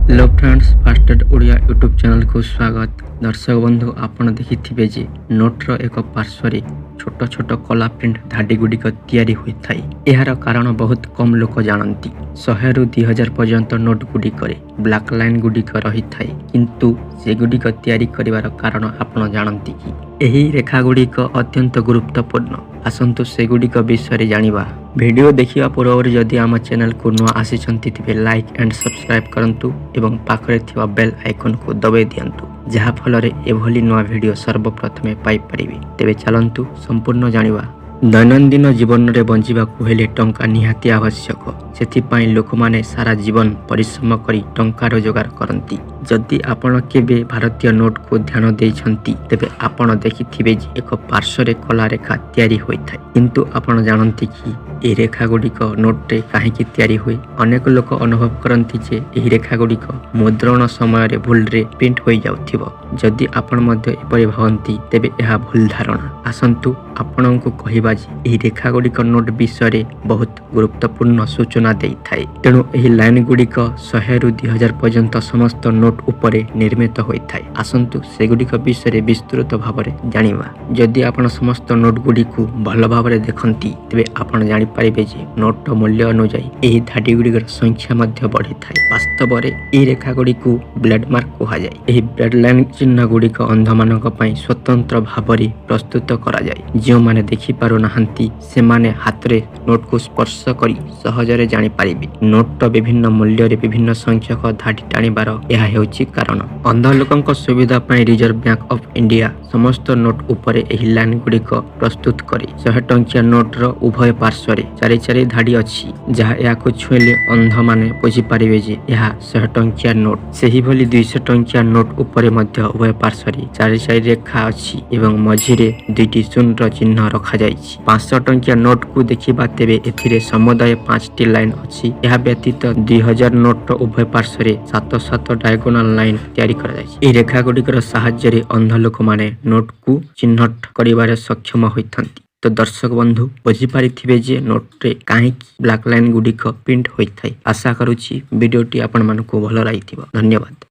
Hello friends, फास्टेड Odia YouTube channel को स्वागत। दर्शक बंधु, आपण देखिथिबे जे नोट्र एक पार्श्वर छोट छोट कला प्रिंट धाडी गुड़िक तैयारी होता है। यार कारण बहुत कम लोक जानती। 100 ରୁ 2000 पर्यंत नोट गुड़िक ब्लैक लाइन गुड़िक रही थाए, किंतु से गुड़िक तैयारी करिवार कारण आपण जानती कि एही रेखा गुड़िक अत्यंत गुरुत्वपूर्ण। आसंतु से गुड़िक विषय जानिबा। वीडियो देखिया पूर्व जदि आम चैनल को नुआ आसिछंती तिबे लाइक एंड सब्सक्राइब करंतु एवं पाखरे थिबा बेल आइकन को दबाई दियंतु, जहा फलरे एभली नुआ वीडियो सर्वप्रथमे पाई परिबे। तेबे चलंतु संपूर्ण जानिबा। दैनंदिन जीवन रे बंचिबाकु हेले टंका निहाती आवश्यक। सेथिपाई लोकमाने सारा जीवन परिश्रम करी टंका रोजगार करती। जदि आपण केबे भारतीय नोट को ध्यान देइछंती तेबे आपण देखिथिबे जे एक पार्श्वरे कला रेखा तैयारी होइथाय, किंतु आपण जानती कि ए रेखा गुड़िक नोट रे काहेकि तैयारी हुए। अनेक लोक अनुभव करती जे एही रेखा गुड़िक मुद्रण समय रे भूल रे प्रिंट होई जाउथिबो। जदि आपण मध्ये एपरि भावंती तेबे एहा भूल धारणा। आसंतु आपणको कहिबा जे एही रेखा गुड़िक नोट विषय बहुत गुरुत्वपूर्ण सूचना देइथाय। तेणु एही लाइन गुड़िक 100 ରୁ 2000 पर्यंत समस्त नोट उपरे निर्मित होइथाय। आसंतु से गुड़िक विषय विस्तृत भावरे जानिबा। जदि आपण समस्त नोट गुड़िकु भल भावरे देखंती तेबे आपण जानि पारिबे जे नोट मूल्य अनुसार एही धाडी गुड़िकर संख्या मध्य बढ़ी थाए। वास्तव रे एही रेखा गुड़िकु ब्लेड मार्क कहा जाय। एही ब्लेड लाइन चिन्ह गुड़िक अंध मानक पई स्वतंत्र भावरे प्रस्तुत करा जाय। जो माने देखि पारु नाहंती से माने हाथ रे नोट को स्पर्श करी सहजरे जानि पारिबे। नोट विभिन्न मूल्य रे विभिन्न संख्यक धाडी टाणीबार यह हेउची कारण। अंध लोकंक सुविधा पई रिजर्व बैंक ऑफ इंडिया समस्त नोट उपरे एही लाइन गुड़िक प्रस्तुत करी 100 टंकिया नोट रो उभय पार्श्व चारि चारि धाड़ी अछि, जहा याको छुएले अंध माने बुझी पारिबे जे यह 100 टंकिया नोट। सेही भली 200 टंकिया नोट उपरे मध्य उभय पार्श्व चारि चारि रेखा अछि एवं मझिरे दुईटी शून्य चिन्ह रखा जाइछि। 500 टंकिया नोट को देखिबा तेबे एथिरे समुदाय 5टी लाइन अछि। यह व्यतीत 2000 नोट रो उभय पार्श्व 7 डायगोनल लाइन तैयारी करा जाइछि। ए रेखा गुड़िकर सहाय्य रे अंध लोक माने नोट को चिन्हट करिबारे सक्षम होइथांती। तो दर्शक बंधु, बुझी पारिथिबे जे नोट रे काहेकि ब्लैक लाइन गुड़िक प्रिंट होइथाय। आशा करूछि वीडियोटी आपण मानकु भल लागिथिबो। धन्यवाद।